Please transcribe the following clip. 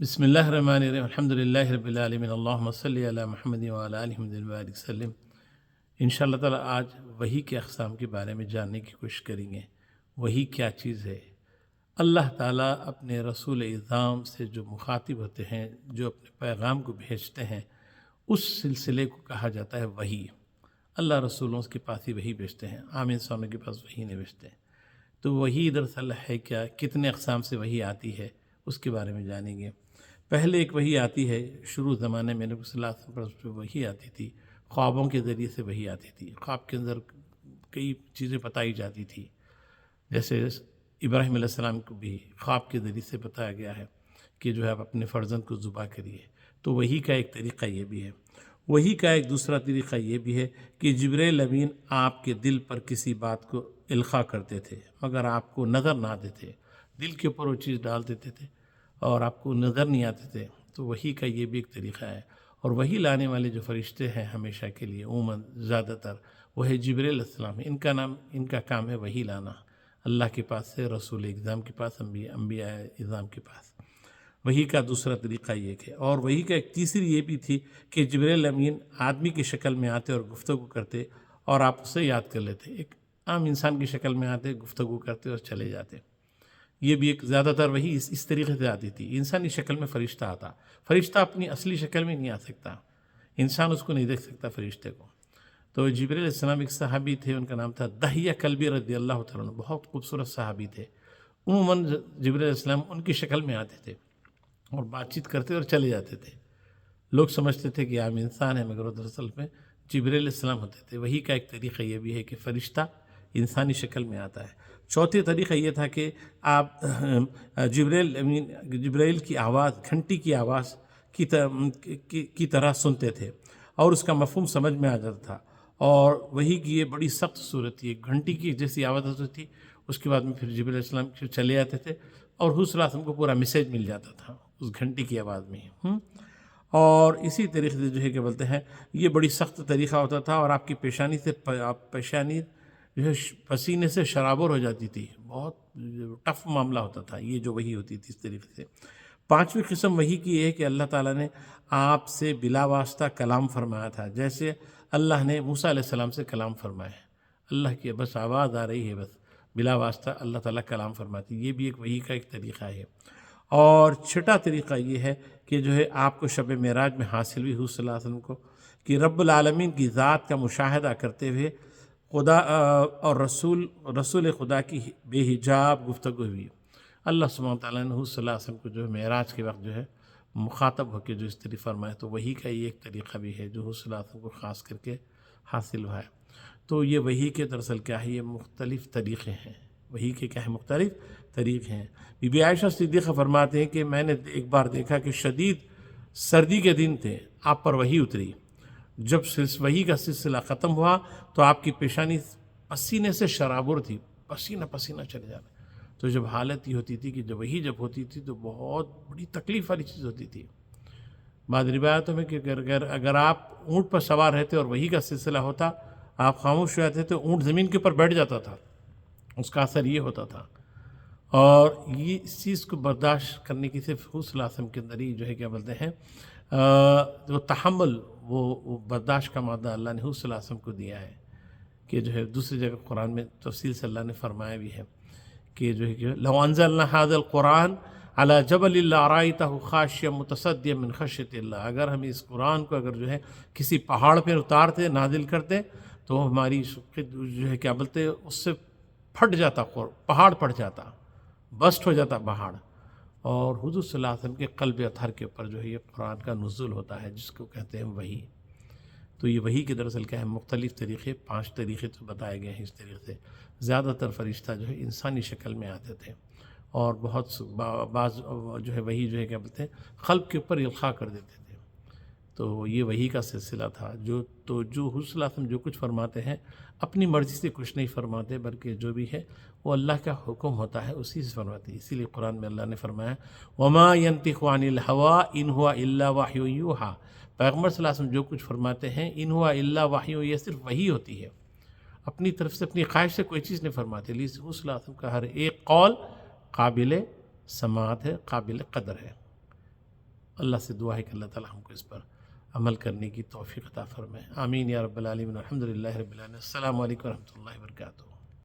बिस्मिल्लाहिर्रहमानिर्रहीम अल्हम्दुलिल्लाहि रब्बिल आलमीन अल्लाहुम्मा सल्लि अला मुहम्मद व अला आलि मुहम्मद व बारिक वसल्लम। इंशाअल्लाह ताला आज वही के अक़साम के बारे में जानने की कोशिश करेंगे। वही क्या चीज़ है? अल्लाह ताला अपने रसूल इज़ाम से जो मुखातिब होते हैं, जो अपने पैगाम को भेजते हैं, उस सिलसिले को कहा जाता है वही। अल्लाह रसूलों के पास ही वही भेजते हैं, आम इंसानों के पास वही नहीं भेजते। तो वही दरअसल है क्या, कितने अक़साम से वही आती है, उसके बारे में जानेंगे। पहले एक वही आती है, शुरू ज़माने में नबी सल्लल्लाहु अलैहि वसल्लम पर वही आती थी, ख्वाबों के ज़रिए से वही आती थी। ख्वाब के अंदर कई चीज़ें बताई जाती थी, जैसे इब्राहीम अलैहिस्सलाम को भी ख्वाब के ज़रिए से बताया गया है कि जो है आप अपने फ़र्जंद को ज़ुबा करिए। तो वही का एक तरीक़ा ये भी है। वही का एक दूसरा तरीक़ा ये भी है कि जिब्रील अमीन आपके दिल पर किसी बात को इल्क़ा करते थे, मगर आपको नज़र ना देते, दिल के ऊपर वो चीज़ डाल देते थे और आपको नज़र नहीं आते थे। तो वही का ये भी एक तरीक़ा है। और वही लाने वाले जो फ़रिश्ते हैं हमेशा के लिए उमूमन ज़्यादातर वो है जिब्रील अलैहिस्सलाम। इनका काम है वही लाना अल्लाह के पास से रसूल इज़ाम के पास, अम्बिया इज़ाम के पास। वही का दूसरा तरीक़ा ये है। और वही का एक तीसरी ये भी थी कि जिब्रील अमीन आदमी की शक्ल में आते और गुफ्तगू करते और आप उससे याद कर लेते। एक आम इंसान की शक्ल में आते, गुफ्तगू करते और चले जाते। ये भी एक ज़्यादातर वही इस तरीक़े से आती थी। इंसानी शक्ल में फ़रिश्ता आता। फ़रिश्ता अपनी असली शक्ल में नहीं आ सकता, इंसान उसको नहीं देख सकता फ़रिश्ते को। तो जिब्रील अलैहिस्सलाम एक सहाबी थे, उनका नाम था दहिया कल्बी रज़ियल्लाहु तआला अन्हु। बहुत खूबसूरत सहाबी थे। उमूमन जिब्रील अलैहिस्सलाम उनकी शक्ल में आते थे और बातचीत करते और चले जाते थे। लोग समझते थे कि आम इंसान है, मगर दरअसल में जिब्रील अलैहिस्सलाम होते थे। वही का एक तरीक़ा ये भी है कि फ़रिश्ता इंसानी शक्ल में आता है। चौथी तरीक़ा ये था कि आप जिब्रील की आवाज़ घंटी की आवाज़ की तरह सुनते थे और उसका मफ़हूम समझ में आ जाता था। और वही की ये बड़ी सख्त सूरत थी, एक घंटी की जैसी आवाज़ होती थी। उसके बाद में फिर जिब्रील अलैहिस्सलाम फिर चले जाते थे और हुज़ूर सल्लल्लाहु अलैहि वसल्लम को पूरा मैसेज मिल जाता था उस घंटी की आवाज़ में। और इसी तरीक़े से जो है क्या बोलते हैं, ये बड़ी सख्त तरीक़ा होता था और आपकी पेशानी से पेशानी जो है पसीने से शराबोर हो जाती थी। बहुत टफ मामला होता था ये जो वही होती थी इस तरीक़े से। पाँचवीं किस्म वही की है कि अल्लाह ताला ने आपसे बिला वास्ता कलाम फरमाया था, जैसे अल्लाह ने मूसा अलैहिस्सलाम से कलाम फरमाया। अल्लाह की बस आवाज़ आ रही है, बस बिला वास्ता अल्लाह ताला कलाम फरमाती। ये भी एक वही का एक तरीक़ा है। और छठा तरीक़ा ये है कि जो है आपको शब मेराज में हासिल हुई हुज़ूर सल्लल्लाहु अलैहि वसल्लम को कि रब्बुल आलमीन की ज़ात का मुशाहदा करते हुए खुदा और रसूल खुदा की बेहिजाब गुफ्तगू हुई। अल्लाह सुब्हानहू व तआला ने हुज़ूर सल्लल्लाहु अलैहि वसल्लम को जो है मेराज के वक्त जो है मुखातब होकर जो इस तरह फरमाया। तो वही का ये एक तरीक़ा भी है जो हुज़ूर सल्लल्लाहु अलैहि वसल्लम को ख़ास करके हासिल हुआ है। तो ये वही के दरअसल क्या है, ये मुख्तलिफ़ तरीक़े हैं। वही के क्या है, मुख्तलिफ़ तरीक़े हैं। बीबी आयशा सिद्दीक़ा फरमाते हैं कि मैंने एक बार देखा कि शदीद सर्दी के दिन थे, आप पर वही उतरी। जब वही का सिलसिला ख़त्म हुआ तो आपकी पेशानी पसीने से शराबुर थी, पसीना पसीना चले जाना। तो जब हालत ये होती थी कि जब होती थी तो बहुत बड़ी तकलीफ़ वाली चीज़ होती थी। बाद रिवायतों में कि अगर आप ऊँट पर सवार रहते और वही का सिलसिला होता, आप खामोश हो जाते तो ऊँट ज़मीन के ऊपर बैठ जाता था। उसका असर ये होता था। और ये इस चीज़ को बर्दाश्त करने की सिर्फ हुज़ूर सल्लल्लाहु अलैहि वसल्लम के अंदर ही जो है क्या बोलते हैं, जो तहम्मुल वो बर्दाश्त का मादा अल्लाह ने हुज़ूर सल्लल्लाहु अलैहि वसल्लम को दिया है। कि जो है दूसरी जगह कुरान में तफसील से अल्लाह ने फरमाया भी है कि जो है कि लौ अंज़लना हाज़ल कुरान अला जबलिन लरअयतहु खाशिय्यन मुतसद्दियन मिन खश्यतिल्लाह। अगर हम इस कुरान को अगर जो है किसी पहाड़ पर उतारते, नाजिल करते, तो हमारी जो है क्या बोलते उससे फट जाता, पहाड़ फट जाता, बस्ट हो जाता पहाड़। और हुज़ूर सल्लल्लाहु अलैहि वसल्लम के क़ल्ब अतहर के ऊपर जो है ये कुरान का नुज़ूल होता है, जिसको कहते हैं वही। तो ये वही के दरअसल क्या है, मुख्तलिफ़ तरीक़े, 5 तरीक़े तो बताए गए हैं। इस तरीक़े से ज़्यादातर फ़रिश्ता जो है इंसानी शक्ल में आते थे और बहुत बाज़ जो है वही जो है क्या बोलते हैं क़ल्ब के ऊपर इल्क़ा कर देते थे। तो ये वही का सिलसिला था। जो हुज़ूर सल्लल्लाहु अलैहि वसल्लम जो कुछ फ़रमाते हैं अपनी मर्ज़ी से कुछ नहीं फ़रमाते, बल्कि जो भी है वो अल्लाह का हुक्म होता है, उसी से फ़रमाते हैं। इसीलिए कुरान में अल्लाह ने फ़रमाया वमा यंतिक़ु अनिल हवा इन हुवा इल्ला वह्युन यूहा। पैगम्बर सल्लल्लाहु अलैहि वसल्लम जो कुछ फ़रमाते हैं इन हुवा इल्ला वह्युन, ये सिर्फ वही होती है, अपनी तरफ से अपनी ख्वाहिश से कोई चीज़ नहीं फ़रमाते। हुज़ूर सल्लल्लाहु अलैहि वसल्लम का हर एक कौल काबिल समाअत है, काबिल क़दर है। اللہ سے دعا ہے کہ اللہ تعالیٰ ہم کو اس پر عمل کرنے کی توفیق عطا فرمائے. آمین یا رب العالمین. الحمدللہ رب العالمین. السلام علیکم ورحمۃ اللہ وبرکاتہ.